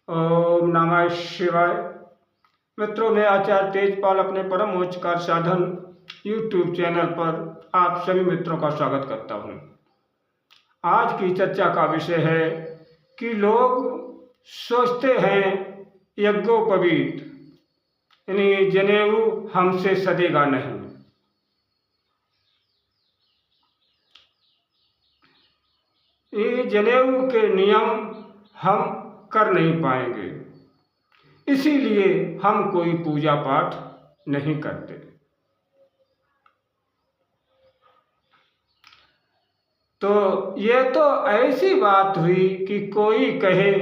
ओम नमः शिवाय। मित्रों, मैं आचार्य तेजपाल अपने परम उच्चकार साधन यूट्यूब चैनल पर आप सभी मित्रों का स्वागत करता हूँ। आज की चर्चा का विषय है कि लोग सोचते हैं यज्ञोपवीत यानी जनेऊ हमसे सदेगा नहीं। ये जनेऊ के नियम हम कर नहीं पाएंगे, इसीलिए हम कोई पूजा पाठ नहीं करते। तो ये तो ऐसी बात हुई कि कोई कहे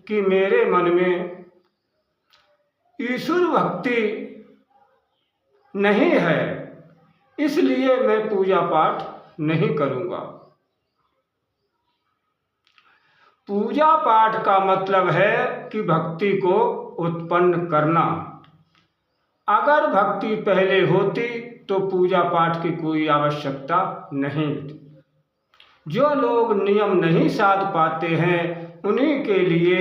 कि मेरे मन में ईश्वर भक्ति नहीं है, इसलिए मैं पूजा पाठ नहीं करूँगा। पूजा पाठ का मतलब है कि भक्ति को उत्पन्न करना। अगर भक्ति पहले होती तो पूजा पाठ की कोई आवश्यकता नहीं थी। जो लोग नियम नहीं साध पाते हैं उन्हीं के लिए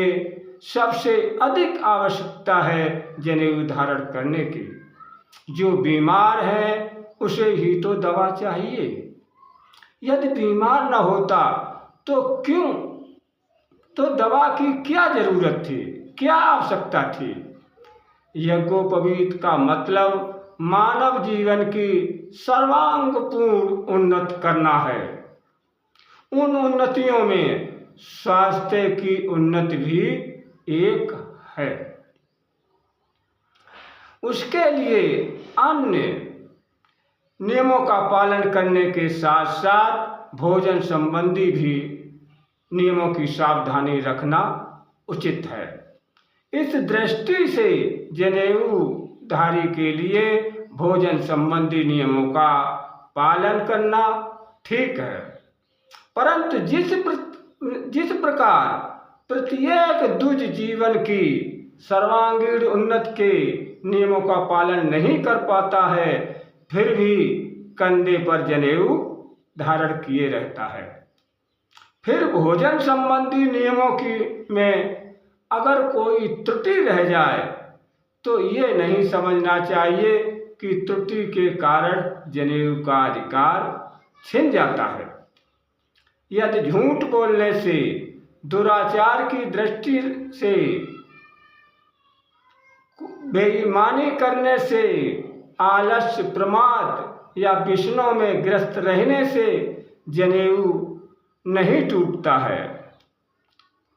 सबसे अधिक आवश्यकता है जनेऊ धारण करने की। जो बीमार है उसे ही तो दवा चाहिए। यदि बीमार न होता तो दवा की क्या जरूरत थी, क्या आवश्यकता थी। यज्ञोपवीत का मतलब मानव जीवन की सर्वांगपूर्ण उन्नत करना है। उन उन्नतियों में स्वास्थ्य की उन्नति भी एक है। उसके लिए अन्य नियमों का पालन करने के साथ साथ भोजन संबंधी भी नियमों की सावधानी रखना उचित है। इस दृष्टि से जनेऊ धारी के लिए भोजन संबंधी नियमों का पालन करना ठीक है, परंतु जिस प्रकार प्रत्येक द्विज जीवन की सर्वांगीण उन्नति के नियमों का पालन नहीं कर पाता है, फिर भी कंधे पर जनेऊ धारण किए रहता है। फिर भोजन संबंधी नियमों की में अगर कोई त्रुटि रह जाए तो ये नहीं समझना चाहिए कि त्रुटि के कारण जनेऊ का अधिकार छिन जाता है। यदि झूठ बोलने से, दुराचार की दृष्टि से, बेईमानी करने से, आलस्य, प्रमाद या विष्णु में ग्रस्त रहने से जनेऊ नहीं टूटता है,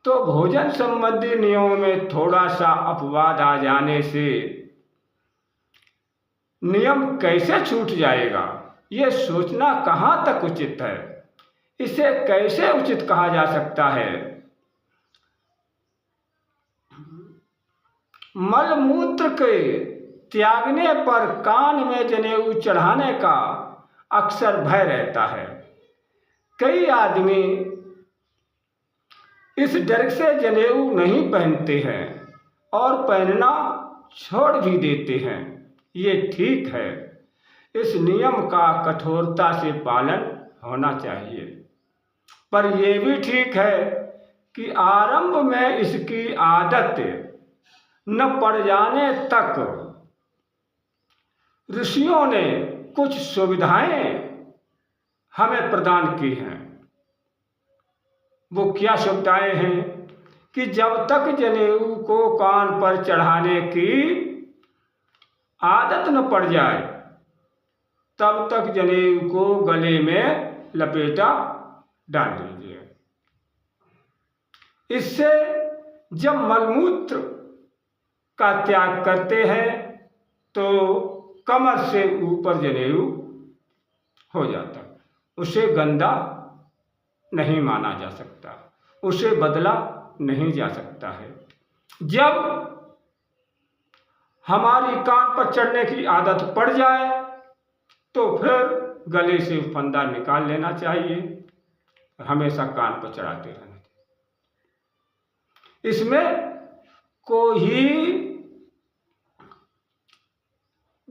तो भोजन संबंधी नियमों में थोड़ा सा अपवाद आ जाने से नियम कैसे छूट जाएगा, ये सोचना कहाँ तक उचित है। इसे कैसे उचित कहा जा सकता है। मलमूत्र के त्यागने पर कान में जनेऊ चढ़ाने का अक्सर भय रहता है। कई आदमी इस डर से जनेऊ नहीं पहनते हैं और पहनना छोड़ भी देते हैं। ये ठीक है, इस नियम का कठोरता से पालन होना चाहिए, पर यह भी ठीक है कि आरंभ में इसकी आदत न पड़ जाने तक ऋषियों ने कुछ सुविधाएं हमें प्रदान की हैं। वो क्या सुविधाएं हैं कि जब तक जनेऊ को कान पर चढ़ाने की आदत न पड़ जाए तब तक जनेऊ को गले में लपेटा डाल दीजिए। इससे जब मलमूत्र का त्याग करते हैं तो कमर से ऊपर जनेऊ हो जाता, उसे गंदा नहीं माना जा सकता, उसे बदला नहीं जा सकता है। जब हमारी कान पर चढ़ने की आदत पड़ जाए तो फिर गले से फंदा निकाल लेना चाहिए, हमेशा कान पर चढ़ाते रहना चाहिए। इसमें कोई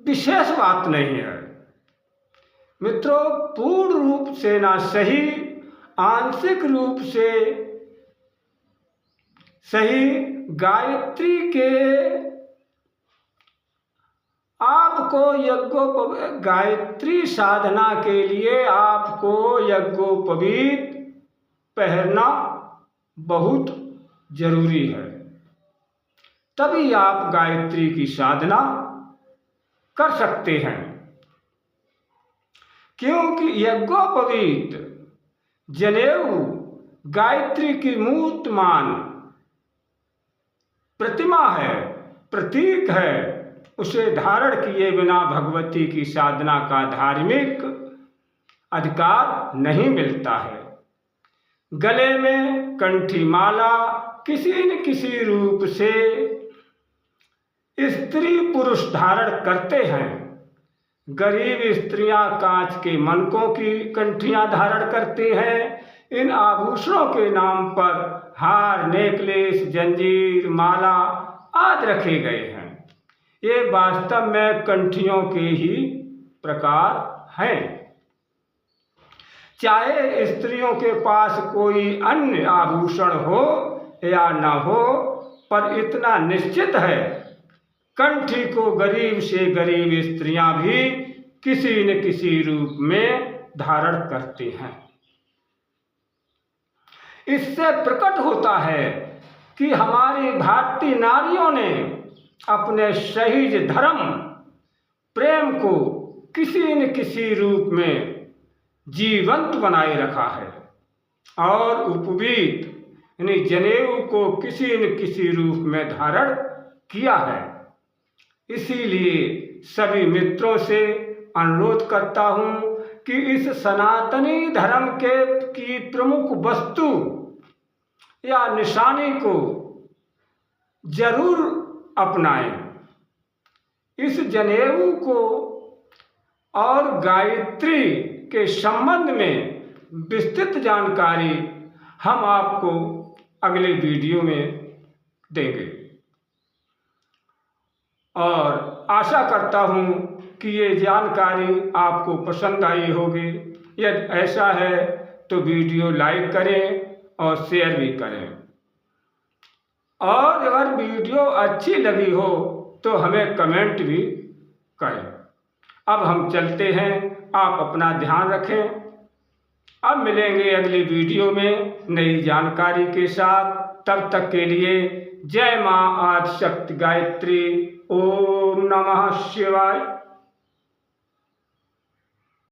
विशेष बात नहीं है। मित्रों, पूर्ण रूप से ना सही, आंशिक रूप से सही गायत्री के गायत्री साधना के लिए आपको यज्ञोपवीत पहनना बहुत जरूरी है, तभी आप गायत्री की साधना कर सकते हैं। क्योंकि यज्ञोपवीत जनेऊ गायत्री की मूर्तमान प्रतिमा है, प्रतीक है। उसे धारण किए बिना भगवती की साधना का धार्मिक अधिकार नहीं मिलता है। गले में कंठी माला किसी न किसी रूप से स्त्री पुरुष धारण करते हैं। गरीब स्त्रियां कांच के मनकों की कंठियां धारण करते हैं। इन आभूषणों के नाम पर हार, नेकलेस, जंजीर, माला आदि रखे गए हैं। ये वास्तव में कंठियों के ही प्रकार हैं। चाहे स्त्रियों के पास कोई अन्य आभूषण हो या न हो, पर इतना निश्चित है, कंठी को गरीब से गरीब स्त्रियां भी किसी न किसी रूप में धारण करती हैं। इससे प्रकट होता है कि हमारी भारतीय नारियों ने अपने सहीज धर्म प्रेम को किसी न किसी रूप में जीवंत बनाए रखा है और उपवीत यानी जनेऊ को किसी न किसी रूप में धारण किया है। इसीलिए सभी मित्रों से अनुरोध करता हूँ कि इस सनातनी धर्म की प्रमुख वस्तु या निशानी को जरूर अपनाएं। इस जनेऊ को और गायत्री के संबंध में विस्तृत जानकारी हम आपको अगले वीडियो में देंगे और आशा करता हूँ कि ये जानकारी आपको पसंद आई होगी। यदि ऐसा है तो वीडियो लाइक करें और शेयर भी करें, और अगर वीडियो अच्छी लगी हो तो हमें कमेंट भी करें। अब हम चलते हैं, आप अपना ध्यान रखें। अब मिलेंगे अगली वीडियो में नई जानकारी के साथ। तब तक के लिए जय मां आदिशक्ति गायत्री। ओम नमः शिवाय।